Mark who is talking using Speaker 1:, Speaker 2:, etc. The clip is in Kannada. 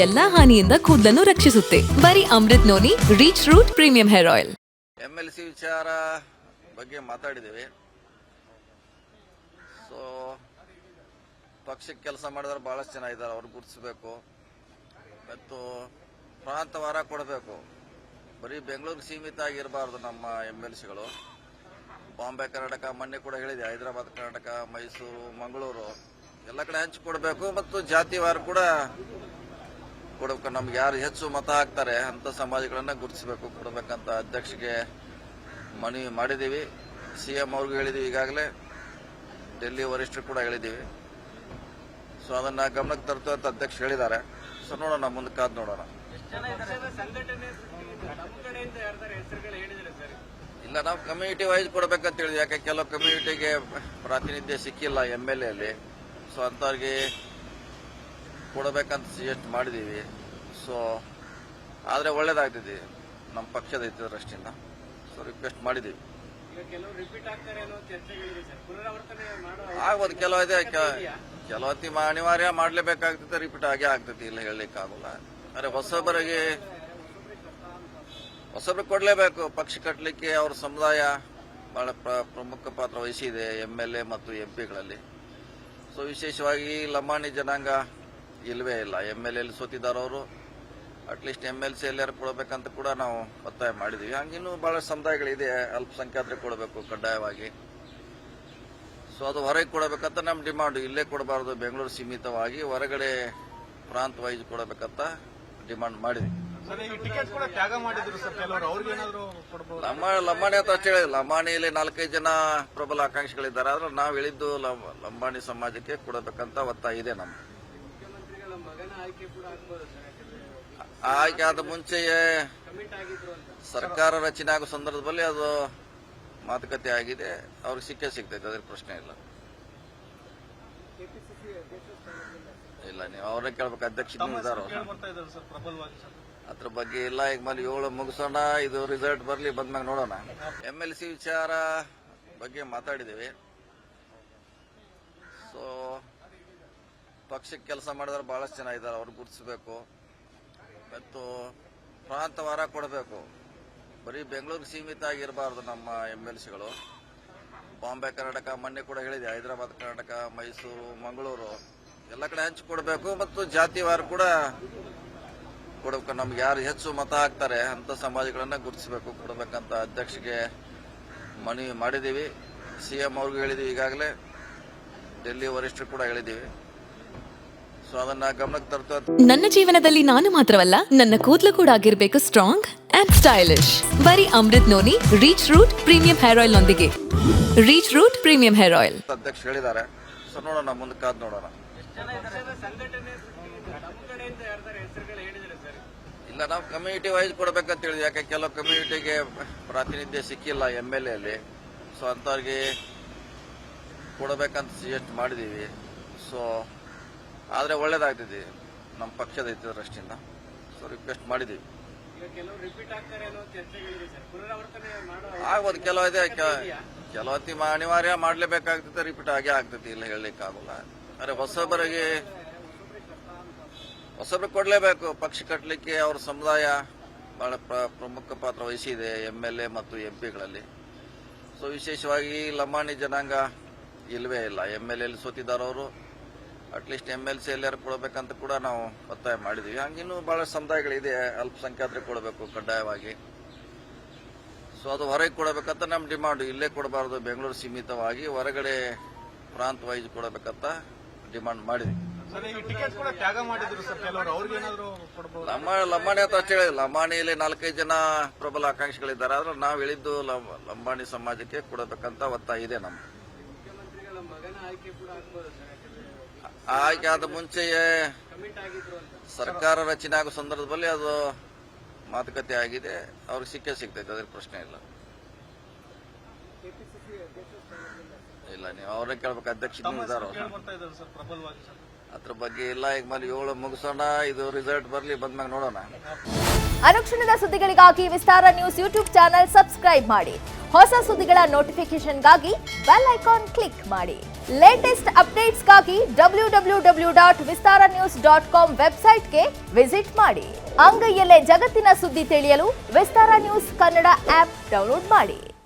Speaker 1: ಎಲ್ಲಾ ಹಾನಿಯಿಂದ ಕೂದಲನ್ನು ರಕ್ಷಿಸುತ್ತೆ. ಬರೀ Amrut noni reach root premium hair oil.
Speaker 2: MLC ವಿಚಾರ ಬಗ್ಗೆ ಮಾತಾಡಿದ್ದೀವಿ. ಸೊ ಪಕ್ಷಕ್ಕೆ ಕೆಲಸ ಮಾಡಿದ್ರೆ ಬಹಳಷ್ಟು ಜನ ಇದ್ದಾರೆ, ಅವ್ರು ಗುರುತಿಸಬೇಕು ಮತ್ತು ಪ್ರಾಂತವಾರ ಕೊಡಬೇಕು. ಬರೀ ಬೆಂಗಳೂರಿಗೆ ಸೀಮಿತ ಆಗಿರಬಾರ್ದು. ನಮ್ಮ MLCಗಳು ಬಾಂಬೆ ಕರ್ನಾಟಕ, ಮೊನ್ನೆ ಕೂಡ ಹೇಳಿದೆ, ಹೈದರಾಬಾದ್ ಕರ್ನಾಟಕ, ಮೈಸೂರು, ಮಂಗಳೂರು ಎಲ್ಲ ಕಡೆ ಹಂಚಿಕೊಡ್ಬೇಕು ಮತ್ತು ಜಾತಿವಾರ ಕೂಡ ಕೊಡಬೇಕು. ನಮ್ಗೆ ಯಾರು ಹೆಚ್ಚು ಮತ ಹಾಕ್ತಾರೆ ಅಂತ ಸಮಾಜಗಳನ್ನ ಗುರುತಿಸಬೇಕು, ಕೊಡಬೇಕಂತ ಅಧ್ಯಕ್ಷಗೆ ಮನವಿ ಮಾಡಿದ್ದೀವಿ. CM ಅವ್ರಿಗೂ ಹೇಳಿದೀವಿ, ಈಗಾಗಲೇ ಡೆಲ್ಲಿ ವರಿಷ್ಠರು ಕೂಡ ಹೇಳಿದ್ದೀವಿ. ಸೊ ಅದನ್ನ ಗಮನಕ್ಕೆ ತರ್ತು ಅಂತ ಅಧ್ಯಕ್ಷ ಹೇಳಿದ್ದಾರೆ. ಸೊ ನೋಡೋಣ, ಮುಂದೆ ಕಾದ್ ನೋಡೋಣ. ಇಲ್ಲ, ನಾವು ಕಮ್ಯುನಿಟಿ ವೈಸ್ ಕೊಡಬೇಕಂತ ಹೇಳಿದ್ವಿ. ಯಾಕೆ ಕೆಲವು ಕಮ್ಯುನಿಟಿಗೆ ಪ್ರಾತಿನಿಧ್ಯ ಸಿಕ್ಕಿಲ್ಲ MLA ಅಲ್ಲಿ. ಸೊ ಅಂಥವ್ರಿಗೆ ಕೊಡಬೇಕಂತ ಸಜೆಸ್ಟ್ ಮಾಡಿದ್ದೀವಿ. ಸೊ ಆದರೆ ಒಳ್ಳೇದಾಗ್ತಿದೆ ನಮ್ಮ ಪಕ್ಷದ ಹಿತದೃಷ್ಟಿಯಿಂದ. ಸೊ ರಿಕ್ವೆಸ್ಟ್ ಮಾಡಿದ್ದೀವಿ. ಆಗ್ಬೋದು, ಕೆಲವತ್ತಿ ಅನಿವಾರ್ಯ ಮಾಡಲೇಬೇಕಾಗ್ತದೆ, ರಿಪೀಟ್ ಆಗೇ ಆಗ್ತದೆ, ಇಲ್ಲ ಹೇಳಲಿಕ್ಕಾಗಲ್ಲ. ಆದರೆ ಹೊಸಬರಿಗೆ ಕೊಡಲೇಬೇಕು. ಪಕ್ಷ ಕಟ್ಟಲಿಕ್ಕೆ ಅವ್ರ ಸಮುದಾಯ ಬಹಳ ಪ್ರಮುಖ ಪಾತ್ರ ವಹಿಸಿದೆ MLA ಮತ್ತು MP ಗಳಲ್ಲಿ. ಸೊ ವಿಶೇಷವಾಗಿ ಲಂಬಾಣಿ ಜನಾಂಗ ಇಲ್ಲವೇ ಇಲ್ಲ. MLA ಸೋತಿದ್ದಾರವರು ಅಟ್ಲೀಸ್ಟ್ MLC ಎಲ್ಲರೂ ಕೊಡಬೇಕಂತ ಕೂಡ ನಾವು ಒತ್ತಾಯ ಮಾಡಿದ್ದೀವಿ. ಹಂಗಿನ್ನೂ ಬಹಳ ಸಮುದಾಯಗಳಿದೆ, ಅಲ್ಪಸಂಖ್ಯಾತರಿಗೆ ಕೊಡಬೇಕು ಕಡ್ಡಾಯವಾಗಿ. ಸೊ ಅದು ಹೊರಗೆ ಕೊಡಬೇಕಂತ ನಮ್ಮ ಡಿಮಾಂಡ್. ಇಲ್ಲೇ ಕೊಡಬಾರ್ದು, ಬೆಂಗಳೂರು ಸೀಮಿತವಾಗಿ ಹೊರಗಡೆ ಪ್ರಾಂತ ವೈಸ್ ಕೊಡಬೇಕಂತ ಡಿಮಾಂಡ್ ಮಾಡಿದ್ವಿ. ಲಂಬಾಣಿ ಅಂತ ಅಷ್ಟೇ ಹೇಳಿಲ್ಲ. ಲಂಬಾಣಿಯಲ್ಲಿ 4-5 ಜನ ಪ್ರಬಲ ಆಕಾಂಕ್ಷಿಗಳಿದ್ದಾರೆ. ಆದ್ರೆ ನಾವು ಹೇಳಿದ್ದು ಲಂಬಾಣಿ ಸಮಾಜಕ್ಕೆ ಕೊಡಬೇಕಂತ ಒತ್ತಾಯ ಇದೆ. ನಮ್ಮ ಆಯ್ಕೆ ಆದ ಮುಂಚೆಯೇ ಸರ್ಕಾರ ರಚನೆ ಆಗೋ ಸಂದರ್ಭದಲ್ಲಿ ಅದು ಮಾತುಕತೆ ಆಗಿದೆ. ಅವ್ರಿಗೆ ಸಿಗ್ತೈತೆ, ಅದ್ರ ಪ್ರಶ್ನೆ ಇಲ್ಲ. ಇಲ್ಲ, ನೀವು ಅವ್ರನ್ನೇ ಕೇಳ್ಬೇಕು, ಅಧ್ಯಕ್ಷ ಅದ್ರ ಬಗ್ಗೆ ಇಲ್ಲ. ಈಗ ಮೇಲೆ 7 ಮುಗಿಸೋಣ, ಇದು ರಿಸಲ್ಟ್ ಬರ್ಲಿ, ಬಂದ್ಮ್ಯಾಗ ನೋಡೋಣ. MLC ವಿಚಾರ ಬಗ್ಗೆ ಮಾತಾಡಿದ್ದೀವಿ. ಸೊ ಪಕ್ಷಕ್ಕೆ ಕೆಲಸ ಮಾಡಿದ್ರೆ ಬಹಳಷ್ಟು ಜನ ಇದ್ದಾರೆ, ಅವ್ರು ಗುರುತಿಸಬೇಕು ಮತ್ತು ಪ್ರಾಂತವಾರ ಕೊಡಬೇಕು. ಬರೀ ಬೆಂಗಳೂರಿಗೆ ಸೀಮಿತ ಆಗಿರಬಾರ್ದು ನಮ್ಮ MLCಗಳು. ಬಾಂಬೆ ಕರ್ನಾಟಕ, ಮೊನ್ನೆ ಕೂಡ ಹೇಳಿದೆ, ಹೈದರಾಬಾದ್ ಕರ್ನಾಟಕ, ಮೈಸೂರು, ಮಂಗಳೂರು ಎಲ್ಲ ಕಡೆ ಹಂಚಿಕೊಡ್ಬೇಕು ಮತ್ತು ಜಾತಿವಾರ ಕೂಡ ಕೊಡಬೇಕು. ನಮ್ಗೆ ಯಾರು ಹೆಚ್ಚು ಮತ ಹಾಕ್ತಾರೆ ಅಂತ ಸಮಾಜಗಳನ್ನ ಗುರುತಿಸಬೇಕು, ಕೊಡಬೇಕಂತ ಅಧ್ಯಕ್ಷಗೆ ಮನವಿ ಮಾಡಿದ್ದೀವಿ. CM ಅವ್ರಿಗೂ ಹೇಳಿದೀವಿ, ಈಗಾಗಲೇ ಡೆಲ್ಲಿ ವರಿಷ್ಠರು ಕೂಡ ಹೇಳಿದ್ದೀವಿ. ಸೊ ಅದನ್ನ ಗಮನಕ್ಕೆ ತರ್ತು.
Speaker 1: ನನ್ನ ಜೀವನದಲ್ಲಿ ನಾನು ಮಾತ್ರವಲ್ಲ, ನನ್ನ ಕೂದಲು ಕೂಡ ಆಗಿರ್ಬೇಕು ಸ್ಟ್ರಾಂಗ್ ಅಂಡ್ ಸ್ಟೈಲಿಶ್. ಬರೀ Amrut noni reach root premium hair oil ನೊಂದಿಗೆ. Reach root premium hair oil
Speaker 2: ಅಧ್ಯಕ್ಷ ಹೇಳಿದ್ದಾರೆ. ಸೊ ನೋಡೋಣ, ಮುಂದೆ ಕಾದ್ ನೋಡೋಣ. ಇಲ್ಲ, ನಾವು ಕಮ್ಯುನಿಟಿ ವೈಸ್ ಕೊಡಬೇಕಂತ ಹೇಳಿದ್ವಿ. ಯಾಕೆ ಕೆಲವು ಕಮ್ಯುನಿಟಿಗೆ ಪ್ರಾತಿನಿಧ್ಯ ಸಿಕ್ಕಿಲ್ಲ MLA ಅಲ್ಲಿ. ಸೊ ಅಂಥವ್ರಿಗೆ ಕೊಡಬೇಕಂತ ಸಜೆಸ್ಟ್ ಮಾಡಿದ್ದೀವಿ. ಸೊ ಆದರೆ ಒಳ್ಳೇದಾಗ್ತಿದೆ ನಮ್ಮ ಪಕ್ಷದ ಹಿತದೃಷ್ಟಿಯಿಂದ. ಸೊ ರಿಕ್ವೆಸ್ಟ್ ಮಾಡಿದ್ದೀವಿ. ಆಗ್ಬೋದು, ಕೆಲವತ್ತಿ ಅನಿವಾರ್ಯ ಮಾಡಲೇಬೇಕಾಗ್ತದೆ, ರಿಪೀಟ್ ಆಗೇ ಆಗ್ತದೆ, ಇಲ್ಲ ಹೇಳಲಿಕ್ಕಾಗಲ್ಲ. ಆದರೆ ಹೊಸಬರಿಗೆ ಕೊಡಲೇಬೇಕು. ಪಕ್ಷ ಕಟ್ಟಲಿಕ್ಕೆ ಅವ್ರ ಸಮುದಾಯ ಬಹಳ ಪ್ರಮುಖ ಪಾತ್ರ ವಹಿಸಿದೆ MLA ಮತ್ತು MP ಗಳಲ್ಲಿ. ಸೊ ವಿಶೇಷವಾಗಿ ಲಂಬಾಣಿ ಜನಾಂಗ ಇಲ್ಲವೇ ಇಲ್ಲ. MLA ಸೋತಿದ್ದಾರವರು ಅಟ್ಲೀಸ್ಟ್ MLC ಎಲ್ಲರೂ ಕೊಡಬೇಕಂತ ಕೂಡ ನಾವು ಒತ್ತಾಯ ಮಾಡಿದ್ದೀವಿ. ಹಂಗಿನ್ನೂ ಬಹಳ ಸಮುದಾಯಗಳಿದೆ, ಅಲ್ಪಸಂಖ್ಯಾತರಿಗೆ ಕೊಡಬೇಕು ಕಡ್ಡಾಯವಾಗಿ. ಸೊ ಅದು ಹೊರಗೆ ಕೊಡಬೇಕಂತ ನಮ್ಮ ಡಿಮಾಂಡ್. ಇಲ್ಲೇ ಕೊಡಬಾರ್ದು, ಬೆಂಗಳೂರು ಸೀಮಿತವಾಗಿ ಹೊರಗಡೆ ಪ್ರಾಂತ ವೈಸ್ ಕೊಡಬೇಕಂತ ಡಿಮಾಂಡ್ ಮಾಡಿದ್ವಿ. ಲಂಬಾಣಿ ಅಂತ ಅಷ್ಟೇ ಹೇಳಿಲ್ಲ. ಲಂಬಾಣಿಯಲ್ಲಿ 4-5 ಜನ ಪ್ರಬಲ ಆಕಾಂಕ್ಷಿಗಳಿದ್ದಾರೆ. ಆದ್ರೆ ನಾವು ಹೇಳಿದ್ದು ಲಂಬಾಣಿ ಸಮಾಜಕ್ಕೆ ಕೊಡಬೇಕಂತ ಒತ್ತಾಯ ಇದೆ. ನಮ್ಮ ಆಯ್ಕೆ ಆದ ಮುಂಚೆಯೇ ಸರ್ಕಾರ ರಚನೆ ಆಗೋ ಸಂದರ್ಭದಲ್ಲಿ ಅದು ಮಾತುಕತೆ ಆಗಿದೆ. ಅವ್ರಿಗೆ ಸಿಗ್ತೈತೆ, ಅದ್ರ ಪ್ರಶ್ನೆ ಇಲ್ಲ. ಇಲ್ಲ, ನೀವು ಅವ್ರನ್ನೇ ಕೇಳ್ಬೇಕು, ಅಧ್ಯಕ್ಷ ಅದ್ರ ಬಗ್ಗೆ ಇಲ್ಲ. ಈಗ ಮೇಲೆ 7 ಮುಗಿಸೋಣ, ಇದು ರಿಸಲ್ಟ್ ಬರ್ಲಿ, ಬಂದ್ಮ್ಯಾಗ ನೋಡೋಣ.
Speaker 3: ಅನುಕ್ಷಣದ ಸುದ್ದಿಗಳಿಗಾಗಿ ವಿಸ್ತಾರ ನ್ಯೂಸ್ ಯೂಟ್ಯೂಬ್ ಚಾನೆಲ್ ಸಬ್ಸ್ಕ್ರೈಬ್ ಮಾಡಿ. ಹೊಸ ಸುದ್ದಿಗಳ ನೋಟಿಫಿಕೇಶನ್ಗಾಗಿ ಬೆಲ್ ಐಕಾನ್ ಕ್ಲಿಕ್ ಮಾಡಿ. ಲೇಟೆಸ್ಟ್ ಅಪ್ಡೇಟ್ಸ್ಗಾಗಿ www.vistaranews.com ವೆಬ್ಸೈಟ್ಗೆ ವಿಸಿಟ್ ಮಾಡಿ. ಅಂಗೈಯಲ್ಲೇ ಜಗತ್ತಿನ ಸುದ್ದಿ ತಿಳಿಯಲು ವಿಸ್ತಾರ ನ್ಯೂಸ್ ಕನ್ನಡ ಆಪ್ ಡೌನ್ಲೋಡ್ ಮಾಡಿ.